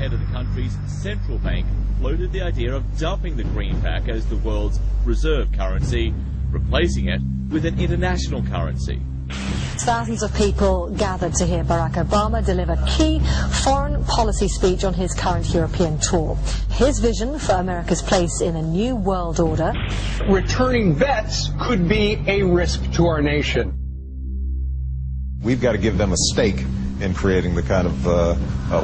head of the country's central bank floated the idea of dumping the greenback as the world's reserve currency, replacing it with an international currency. Thousands of people gathered to hear Barack Obama deliver key foreign policy speech on his current European tour. His vision for America's place in a new world order. Returning vets could be a risk to our nation. We've got to give them a stake in creating the kind of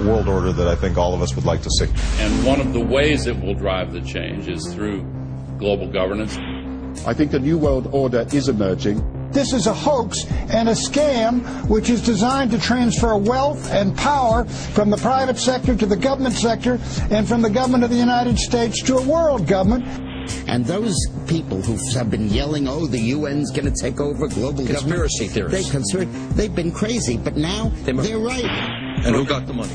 world order that I think all of us would like to see. And one of the ways it will drive the change is through global governance. I think a new world order is emerging. This is a hoax and a scam which is designed to transfer wealth and power from the private sector to the government sector and from the government of the United States to a world government. And those people who have been yelling, oh, the UN's going to take over global conspiracy government. theorists. They've been crazy, but now they're right. And who got the money?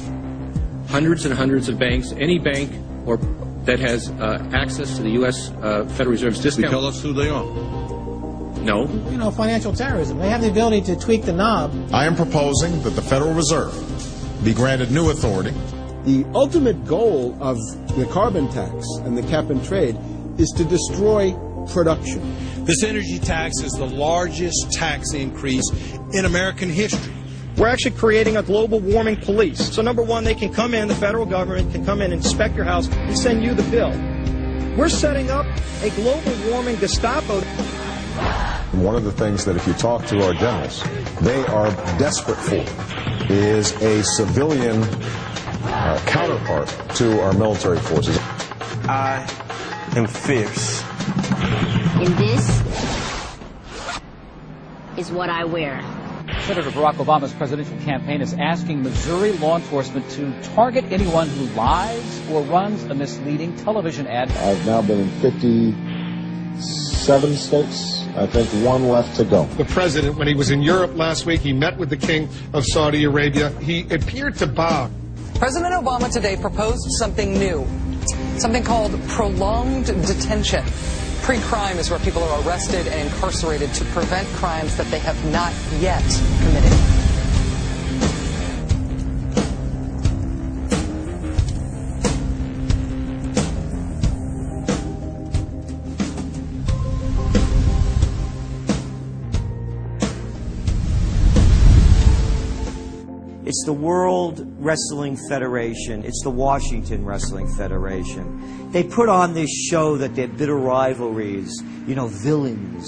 Hundreds and hundreds of banks. Any bank or that has access to the U.S. Federal Reserve's discount. Tell us who they are. No. You know, financial terrorism. They have the ability to tweak the knob. I am proposing that the Federal Reserve be granted new authority. The ultimate goal of the carbon tax and the cap and trade is to destroy production. This energy tax is the largest tax increase in American history. We're actually creating a global warming police. So number one, they can come in, the federal government can come in and inspect your house and send you the bill. We're setting up a global warming Gestapo. One of the things that if you talk to our generals, they are desperate for is a civilian counterpart to our military forces. I am fierce. And this is what I wear. Senator Barack Obama's presidential campaign is asking Missouri law enforcement to target anyone who lies or runs a misleading television ad. I've now been in 57 states. I think one left to go. The president, when he was in Europe last week, he met with the king of Saudi Arabia. He appeared to bow. President Obama today proposed something new, something called prolonged detention. Pre-crime is where people are arrested and incarcerated to prevent crimes that they have not yet committed. It's the World Wrestling Federation. It's the Washington Wrestling Federation. They put on this show that they're bitter rivalries, you know, villains,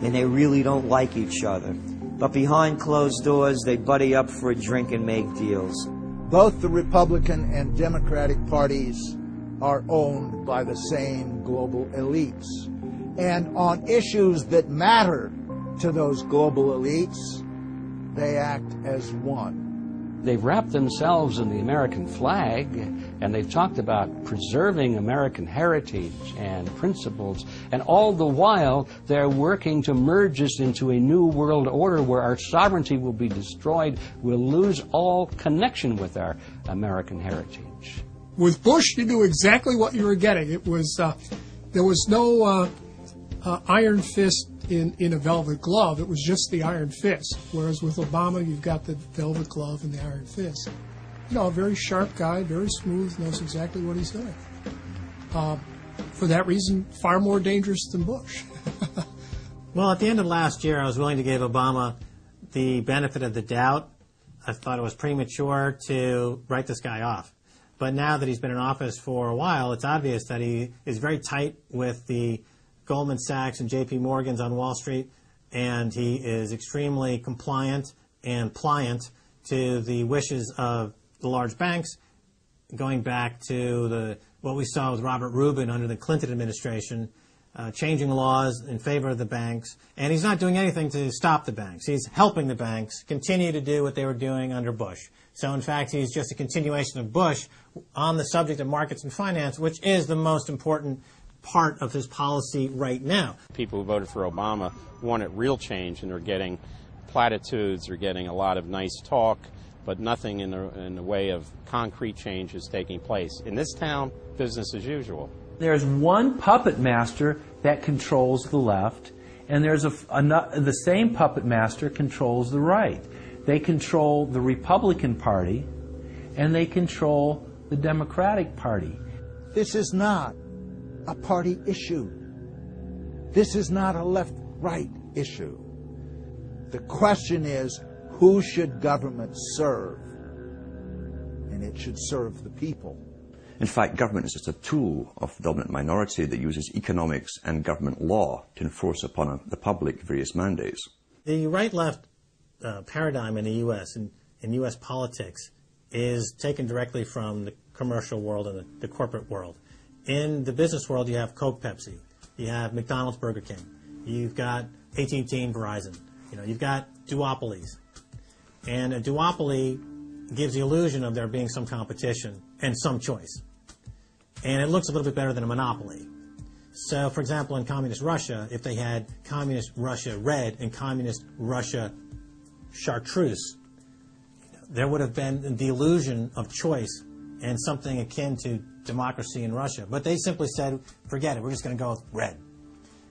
and they really don't like each other. But behind closed doors, they buddy up for a drink and make deals. Both the Republican and Democratic parties are owned by the same global elites. And on issues that matter to those global elites, they act as one. They've wrapped themselves in the American flag, and they've talked about preserving American heritage and principles, and all the while they're working to merge us into a new world order where our sovereignty will be destroyed. We'll lose all connection with our American heritage. With Bush, you knew exactly what you were getting. It was there was no iron fist in a velvet glove. It was just the iron fist. Whereas with Obama, you've got the velvet glove and the iron fist. You know, a very sharp guy, very smooth, knows exactly what he's doing. For that reason, far more dangerous than Bush. Well, at the end of last year, I was willing to give Obama the benefit of the doubt. I thought it was premature to write this guy off. But now that he's been in office for a while, it's obvious that he is very tight with the Goldman Sachs and J.P. Morgan's on Wall Street, and he is extremely compliant and pliant to the wishes of the large banks, going back to what we saw with Robert Rubin under the Clinton administration, changing laws in favor of the banks, and he's not doing anything to stop the banks. He's helping the banks continue to do what they were doing under Bush. So, in fact, he's just a continuation of Bush on the subject of markets and finance, which is the most important part of his policy right now. People who voted for Obama wanted real change, and they're getting platitudes, they're getting a lot of nice talk, but nothing in the way of concrete change is taking place. In this town, business as usual. There's one puppet master that controls the left, and there's the same puppet master controls the right. They control the Republican Party, and they control the Democratic Party. This is not a party issue. This is not a left-right issue. The question is, who should government serve? And it should serve the people. In fact, government is just a tool of the dominant minority that uses economics and government law to enforce upon the public various mandates. The right-left paradigm in the U.S. and in U.S. politics is taken directly from the commercial world and the corporate world. In the business world, you have Coke, Pepsi. You have McDonald's, Burger King. You've got AT&T and Verizon. You've got duopolies. And a duopoly gives the illusion of there being some competition and some choice. And it looks a little bit better than a monopoly. So, for example, in Communist Russia, if they had Communist Russia Red and Communist Russia Chartreuse, there would have been the illusion of choice and something akin to democracy in Russia. But they simply said, forget it, we're just going to go with red.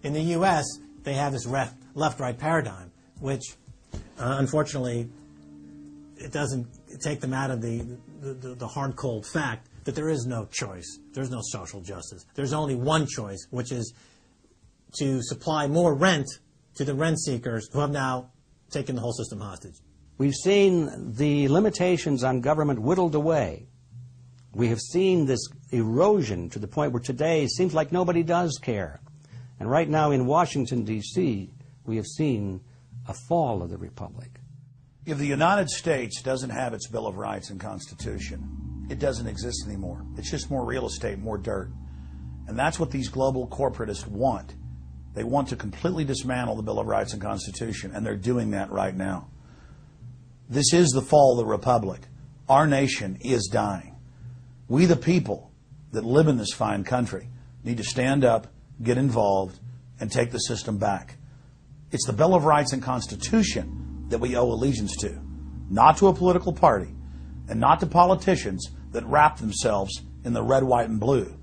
In the U.S., they have this left-right paradigm, which, unfortunately, it doesn't take them out of the hard, cold fact that there is no choice. There's no social justice. There's only one choice, which is to supply more rent to the rent seekers who have now taken the whole system hostage. We've seen the limitations on government whittled away. We have seen this erosion to the point where today it seems like nobody does care. And right now in Washington, D.C., we have seen a fall of the republic. If the United States doesn't have its Bill of Rights and Constitution, it doesn't exist anymore. It's just more real estate, more dirt. And that's what these global corporatists want. They want to completely dismantle the Bill of Rights and Constitution, and they're doing that right now. This is the fall of the republic. Our nation is dying. We, the people that live in this fine country, need to stand up, get involved, and take the system back. It's the Bill of Rights and Constitution that we owe allegiance to, not to a political party, and not to politicians that wrap themselves in the red, white, and blue,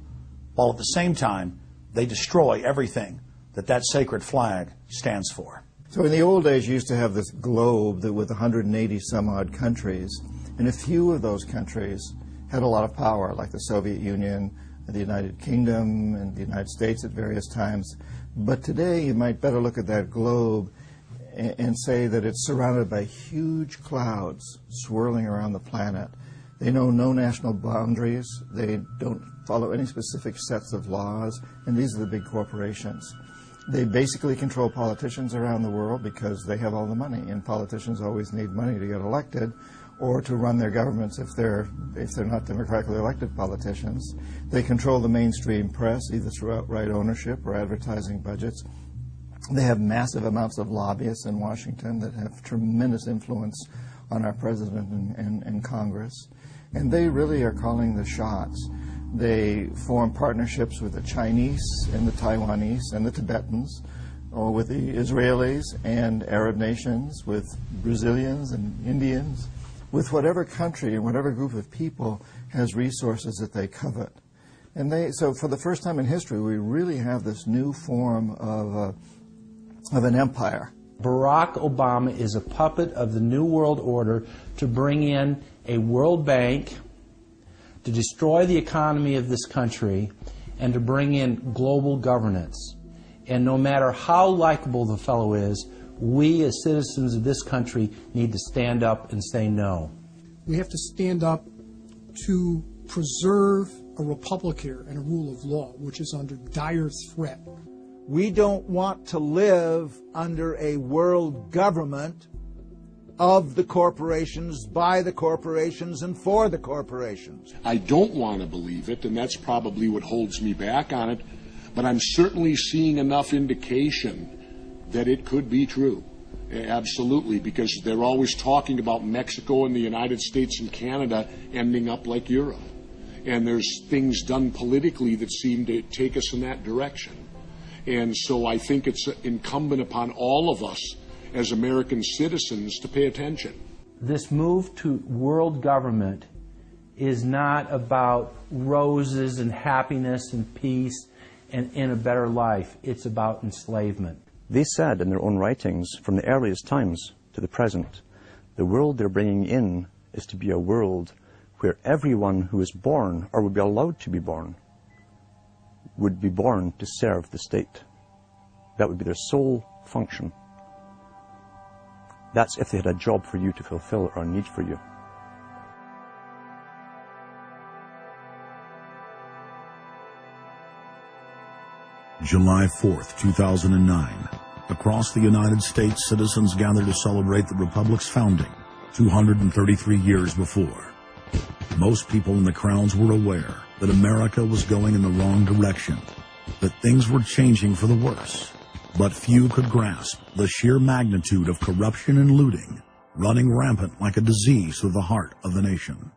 while at the same time they destroy everything that that sacred flag stands for. So in the old days, you used to have this globe that with 180 some odd countries, and a few of those countries had a lot of power, like the Soviet Union, the United Kingdom, and the United States at various times. But today, you might better look at that globe and say that it's surrounded by huge clouds swirling around the planet. They know no national boundaries. They don't follow any specific sets of laws, and these are the big corporations. They basically control politicians around the world because they have all the money, and politicians always need money to get elected or to run their governments if they're not democratically elected politicians. They control the mainstream press, either through outright ownership or advertising budgets. They have massive amounts of lobbyists in Washington that have tremendous influence on our president and Congress. And they really are calling the shots. They form partnerships with the Chinese and the Taiwanese and the Tibetans, or with the Israelis and Arab nations, with Brazilians and Indians, with whatever country and whatever group of people has resources that they covet. And so for the first time in history, we really have this new form of an empire. Barack Obama is a puppet of the New World Order to bring in a World Bank, to destroy the economy of this country, and to bring in global governance. And no matter how likable the fellow is, we as citizens of this country need to stand up and say no. We have to stand up to preserve a republic here and a rule of law, which is under dire threat. We don't want to live under a world government of the corporations, by the corporations, and for the corporations. I don't want to believe it, and that's probably what holds me back on it, but I'm certainly seeing enough indication that it could be true. Absolutely, because they're always talking about Mexico and the United States and Canada ending up like Europe. And there's things done politically that seem to take us in that direction. And so I think it's incumbent upon all of us as American citizens to pay attention. This move to world government is not about roses and happiness and peace and a better life. It's about enslavement. They said in their own writings, from the earliest times to the present, the world they're bringing in is to be a world where everyone who is born, or would be allowed to be born, would be born to serve the state. That would be their sole function. That's if they had a job for you to fulfill or a need for you. July 4th, 2009. Across the United States, citizens gathered to celebrate the Republic's founding 233 years before. Most people in the crowds were aware that America was going in the wrong direction, that things were changing for the worse. But few could grasp the sheer magnitude of corruption and looting running rampant like a disease through the heart of the nation.